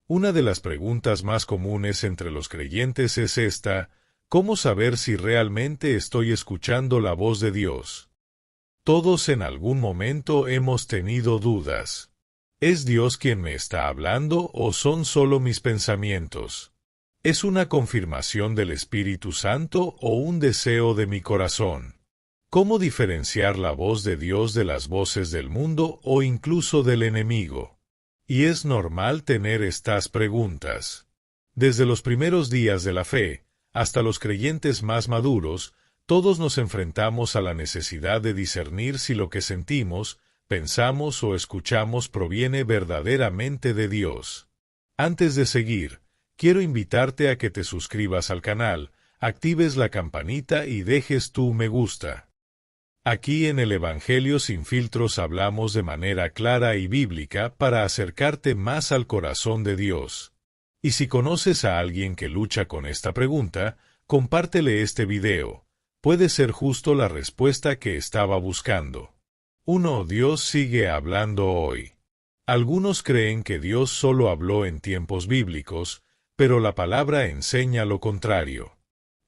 Una de las preguntas más comunes entre los creyentes es esta: ¿cómo saber si realmente estoy escuchando la voz de Dios? Todos en algún momento hemos tenido dudas. ¿Es Dios quien me está hablando o son solo mis pensamientos? ¿Es una confirmación del Espíritu Santo o un deseo de mi corazón? ¿Cómo diferenciar la voz de Dios de las voces del mundo o incluso del enemigo? Y es normal tener estas preguntas. Desde los primeros días de la fe, hasta los creyentes más maduros, todos nos enfrentamos a la necesidad de discernir si lo que sentimos, pensamos o escuchamos proviene verdaderamente de Dios. Antes de seguir, quiero invitarte a que te suscribas al canal, actives la campanita y dejes tu me gusta. Aquí en el Evangelio sin filtros hablamos de manera clara y bíblica para acercarte más al corazón de Dios. Y si conoces a alguien que lucha con esta pregunta, compártele este video. Puede ser justo la respuesta que estaba buscando. 1. Dios sigue hablando hoy. Algunos creen que Dios solo habló en tiempos bíblicos, pero la palabra enseña lo contrario.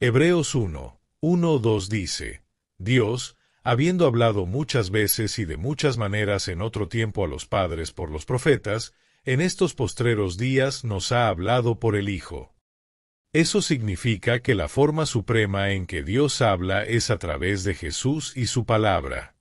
Hebreos 1:1-2 dice: Dios, habiendo hablado muchas veces y de muchas maneras en otro tiempo a los padres por los profetas, en estos postreros días nos ha hablado por el Hijo. Eso significa que la forma suprema en que Dios habla es a través de Jesús y su palabra.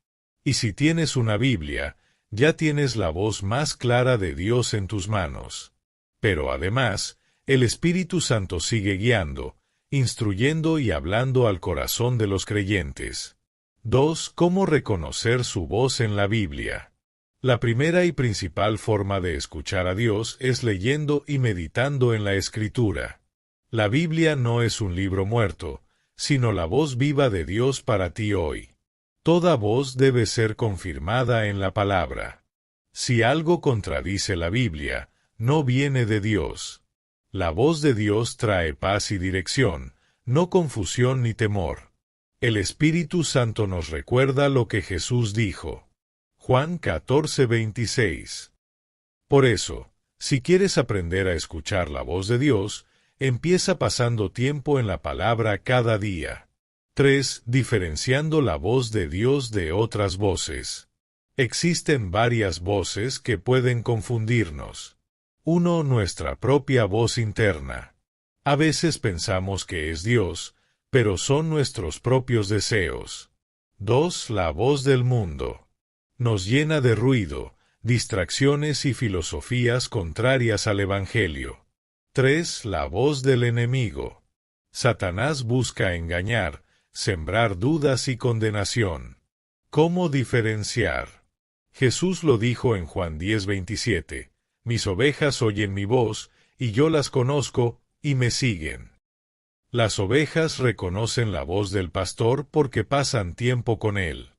Y si tienes una Biblia, ya tienes la voz más clara de Dios en tus manos. Pero además, el Espíritu Santo sigue guiando, instruyendo y hablando al corazón de los creyentes. 2. ¿Cómo reconocer su voz en la Biblia? La primera y principal forma de escuchar a Dios es leyendo y meditando en la Escritura. La Biblia no es un libro muerto, sino la voz viva de Dios para ti hoy. Toda voz debe ser confirmada en la palabra. Si algo contradice la Biblia, no viene de Dios. La voz de Dios trae paz y dirección, no confusión ni temor. El Espíritu Santo nos recuerda lo que Jesús dijo. Juan 14:26. Por eso, si quieres aprender a escuchar la voz de Dios, empieza pasando tiempo en la palabra cada día. 3. Diferenciando la voz de Dios de otras voces. Existen varias voces que pueden confundirnos. 1. Nuestra propia voz interna. A veces pensamos que es Dios, pero son nuestros propios deseos. 2. La voz del mundo. Nos llena de ruido, distracciones y filosofías contrarias al Evangelio. 3. La voz del enemigo. Satanás busca engañar, sembrar dudas y condenación. ¿Cómo diferenciar? Jesús lo dijo en Juan 10:27, mis ovejas oyen mi voz, y yo las conozco, y me siguen. Las ovejas reconocen la voz del pastor porque pasan tiempo con él.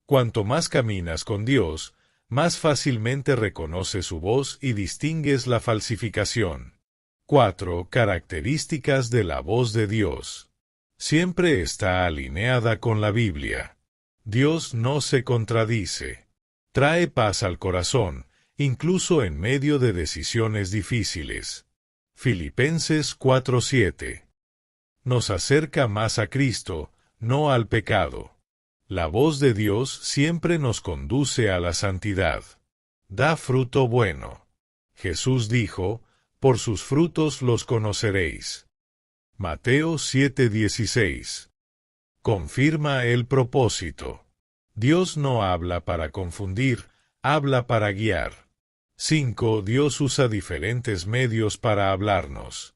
Cuanto más caminas con Dios, más fácilmente reconoces su voz y distingues la falsificación. 4. Características de la voz de Dios. Siempre está alineada con la Biblia. Dios no se contradice. Trae paz al corazón, incluso en medio de decisiones difíciles. Filipenses 4:7. Nos acerca más a Cristo, no al pecado. La voz de Dios siempre nos conduce a la santidad. Da fruto bueno. Jesús dijo: por sus frutos los conoceréis. Mateo 7:16. Confirma el propósito. Dios no habla para confundir, habla para guiar. 5. Dios usa diferentes medios para hablarnos.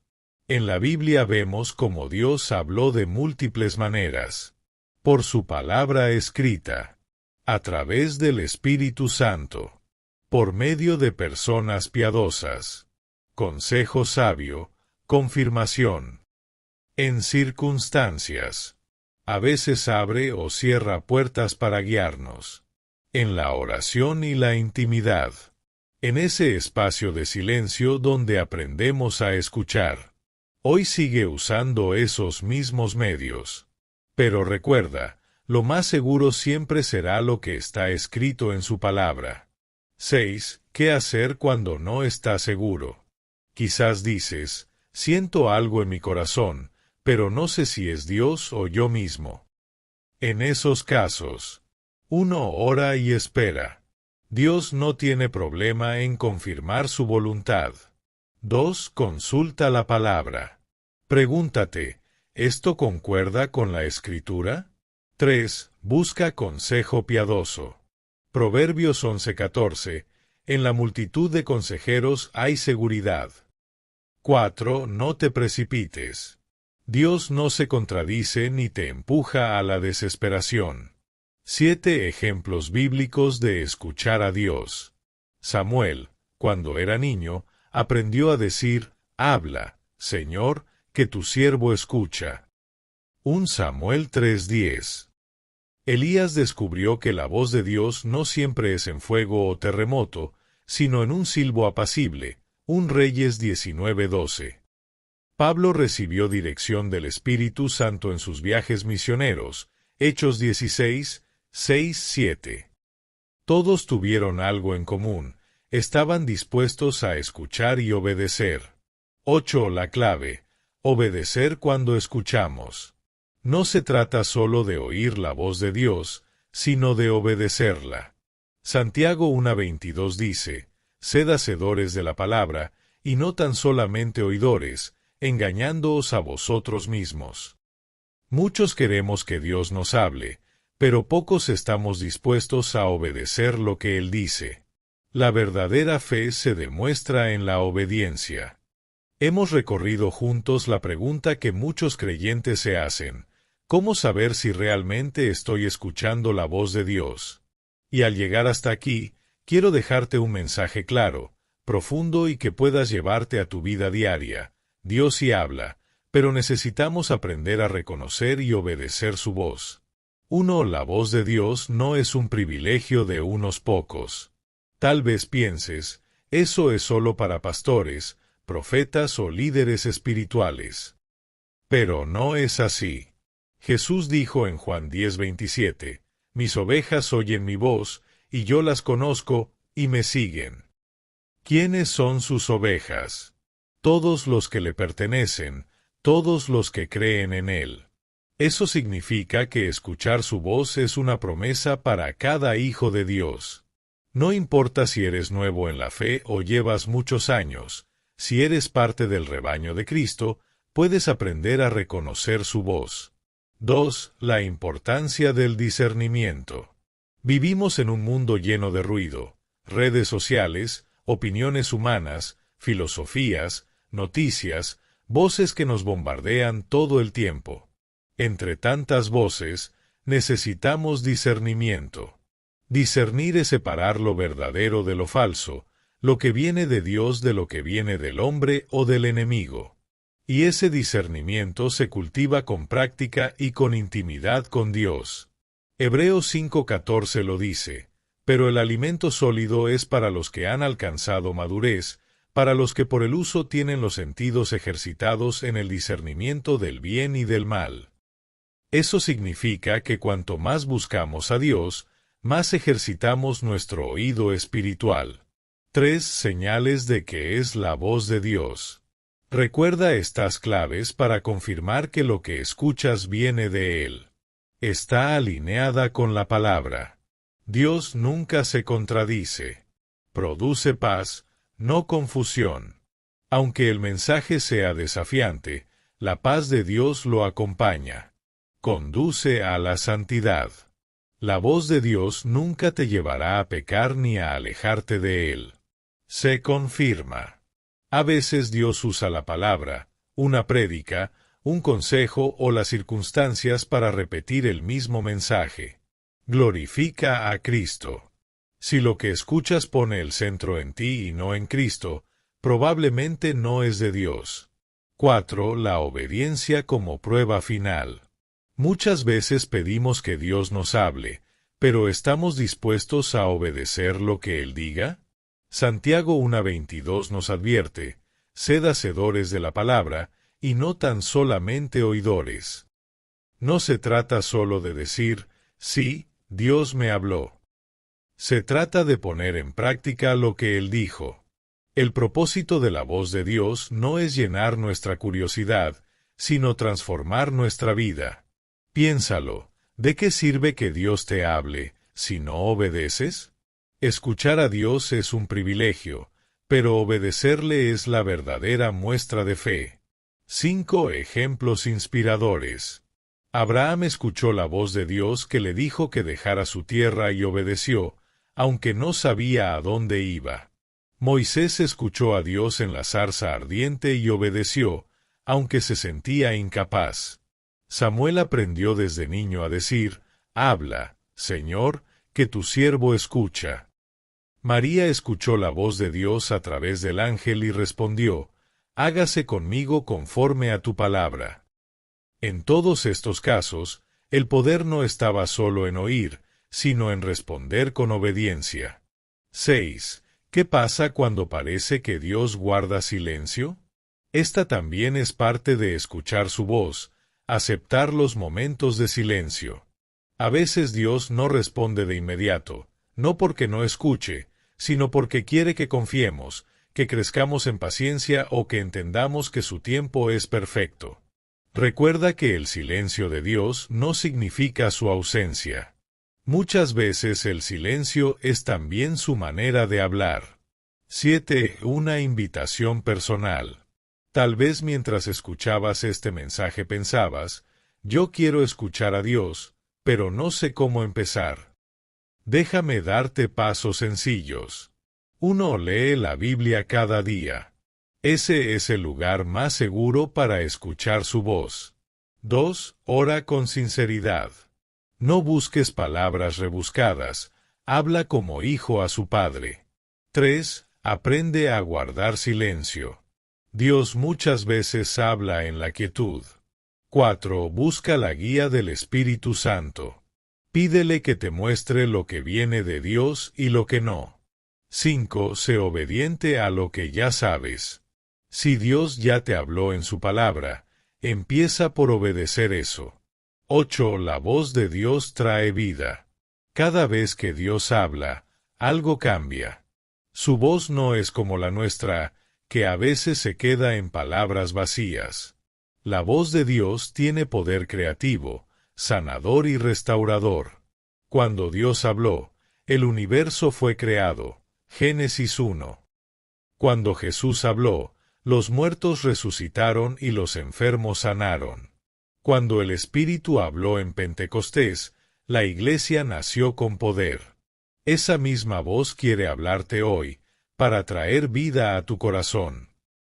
En la Biblia vemos cómo Dios habló de múltiples maneras. Por su palabra escrita, a través del Espíritu Santo, por medio de personas piadosas, consejo sabio, confirmación. En circunstancias, a veces abre o cierra puertas para guiarnos. En la oración y la intimidad, en ese espacio de silencio donde aprendemos a escuchar. Hoy sigue usando esos mismos medios. Pero recuerda, lo más seguro siempre será lo que está escrito en su palabra. 6. ¿Qué hacer cuando no está seguro? Quizás dices, siento algo en mi corazón, pero no sé si es Dios o yo mismo. En esos casos, 1. Ora y espera. Dios no tiene problema en confirmar su voluntad. 2. Consulta la palabra. Pregúntate, ¿esto concuerda con la Escritura? 3. Busca consejo piadoso. Proverbios 11:14. En la multitud de consejeros hay seguridad. 4. No te precipites. Dios no se contradice ni te empuja a la desesperación. 7 ejemplos bíblicos de escuchar a Dios. Samuel, cuando era niño, aprendió a decir, habla, Señor, que tu siervo escucha. 1 Samuel 3:10. Elías descubrió que la voz de Dios no siempre es en fuego o terremoto, sino en un silbo apacible. 1 Reyes 19:12. Pablo recibió dirección del Espíritu Santo en sus viajes misioneros. Hechos 16:6-7. Todos tuvieron algo en común, estaban dispuestos a escuchar y obedecer. 8. La clave: obedecer cuando escuchamos. No se trata solo de oír la voz de Dios, sino de obedecerla. Santiago 1:22 dice, sed hacedores de la palabra, y no tan solamente oidores, engañándoos a vosotros mismos. Muchos queremos que Dios nos hable, pero pocos estamos dispuestos a obedecer lo que Él dice. La verdadera fe se demuestra en la obediencia. Hemos recorrido juntos la pregunta que muchos creyentes se hacen: ¿cómo saber si realmente estoy escuchando la voz de Dios? Y al llegar hasta aquí, quiero dejarte un mensaje claro, profundo y que puedas llevarte a tu vida diaria. Dios sí habla, pero necesitamos aprender a reconocer y obedecer su voz. 1. La voz de Dios no es un privilegio de unos pocos. Tal vez pienses, eso es solo para pastores, profetas o líderes espirituales. Pero no es así. Jesús dijo en Juan 10:27, mis ovejas oyen mi voz, y yo las conozco, y me siguen. ¿Quiénes son sus ovejas? Todos los que le pertenecen, todos los que creen en Él. Eso significa que escuchar su voz es una promesa para cada hijo de Dios. No importa si eres nuevo en la fe o llevas muchos años, si eres parte del rebaño de Cristo, puedes aprender a reconocer su voz. 2. La importancia del discernimiento. Vivimos en un mundo lleno de ruido, redes sociales, opiniones humanas, filosofías, noticias, voces que nos bombardean todo el tiempo. Entre tantas voces, necesitamos discernimiento. Discernir es separar lo verdadero de lo falso, lo que viene de Dios de lo que viene del hombre o del enemigo. Y ese discernimiento se cultiva con práctica y con intimidad con Dios. Hebreos 5:14 lo dice, pero el alimento sólido es para los que han alcanzado madurez, para los que por el uso tienen los sentidos ejercitados en el discernimiento del bien y del mal. Eso significa que cuanto más buscamos a Dios, más ejercitamos nuestro oído espiritual. 3 señales de que es la voz de Dios. Recuerda estas claves para confirmar que lo que escuchas viene de Él. Está alineada con la palabra. Dios nunca se contradice. Produce paz, no confusión. Aunque el mensaje sea desafiante, la paz de Dios lo acompaña. Conduce a la santidad. La voz de Dios nunca te llevará a pecar ni a alejarte de Él. Se confirma. A veces Dios usa la palabra, una prédica, un consejo o las circunstancias para repetir el mismo mensaje. Glorifica a Cristo. Si lo que escuchas pone el centro en ti y no en Cristo, probablemente no es de Dios. 4. La obediencia como prueba final. Muchas veces pedimos que Dios nos hable, pero ¿estamos dispuestos a obedecer lo que Él diga? Santiago 1:22 nos advierte, sed hacedores de la palabra, y no tan solamente oidores. No se trata solo de decir, sí, Dios me habló. Se trata de poner en práctica lo que Él dijo. El propósito de la voz de Dios no es llenar nuestra curiosidad, sino transformar nuestra vida. Piénsalo, ¿de qué sirve que Dios te hable, si no obedeces? Escuchar a Dios es un privilegio, pero obedecerle es la verdadera muestra de fe. 5 ejemplos inspiradores. Abraham escuchó la voz de Dios que le dijo que dejara su tierra y obedeció, aunque no sabía a dónde iba. Moisés escuchó a Dios en la zarza ardiente y obedeció, aunque se sentía incapaz. Samuel aprendió desde niño a decir, «Habla, Señor, que tu siervo escucha». María escuchó la voz de Dios a través del ángel y respondió, «Hágase conmigo conforme a tu palabra». En todos estos casos, el poder no estaba solo en oír, sino en responder con obediencia. 6. ¿Qué pasa cuando parece que Dios guarda silencio? Esta también es parte de escuchar su voz, aceptar los momentos de silencio. A veces Dios no responde de inmediato, no porque no escuche, sino porque quiere que confiemos, que crezcamos en paciencia o que entendamos que su tiempo es perfecto. Recuerda que el silencio de Dios no significa su ausencia. Muchas veces el silencio es también su manera de hablar. 7. Una invitación personal. Tal vez mientras escuchabas este mensaje pensabas, yo quiero escuchar a Dios, pero no sé cómo empezar. Déjame darte pasos sencillos. 1. Lee la Biblia cada día. Ese es el lugar más seguro para escuchar su voz. 2. Ora con sinceridad. No busques palabras rebuscadas, habla como hijo a su padre. 3. Aprende a guardar silencio. Dios muchas veces habla en la quietud. 4. Busca la guía del Espíritu Santo. Pídele que te muestre lo que viene de Dios y lo que no. 5. Sé obediente a lo que ya sabes. Si Dios ya te habló en su palabra, empieza por obedecer eso. 8. La voz de Dios trae vida. Cada vez que Dios habla, algo cambia. Su voz no es como la nuestra, que a veces se queda en palabras vacías. La voz de Dios tiene poder creativo, sanador y restaurador. Cuando Dios habló, el universo fue creado. Génesis 1. Cuando Jesús habló, los muertos resucitaron y los enfermos sanaron. Cuando el Espíritu habló en Pentecostés, la Iglesia nació con poder. Esa misma voz quiere hablarte hoy, para traer vida a tu corazón.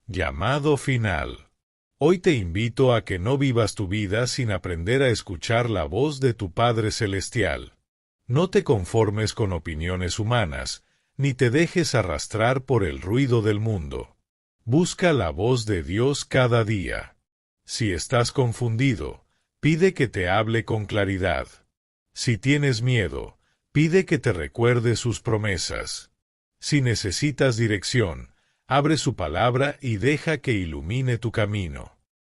Llamado final. Hoy te invito a que no vivas tu vida sin aprender a escuchar la voz de tu Padre Celestial. No te conformes con opiniones humanas, ni te dejes arrastrar por el ruido del mundo. Busca la voz de Dios cada día. Si estás confundido, pide que te hable con claridad. Si tienes miedo, pide que te recuerde sus promesas. Si necesitas dirección, abre su palabra y deja que ilumine tu camino.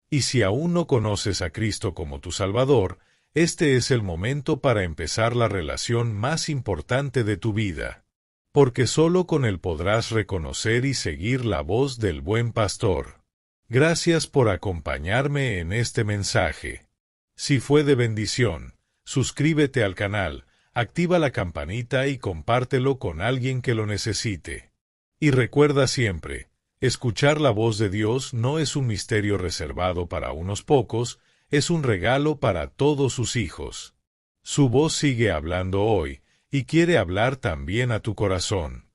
Y si aún no conoces a Cristo como tu Salvador, este es el momento para empezar la relación más importante de tu vida. Porque solo con Él podrás reconocer y seguir la voz del buen pastor. Gracias por acompañarme en este mensaje. Si fue de bendición, suscríbete al canal, activa la campanita y compártelo con alguien que lo necesite. Y recuerda siempre, escuchar la voz de Dios no es un misterio reservado para unos pocos, es un regalo para todos sus hijos. Su voz sigue hablando hoy, y quiere hablar también a tu corazón.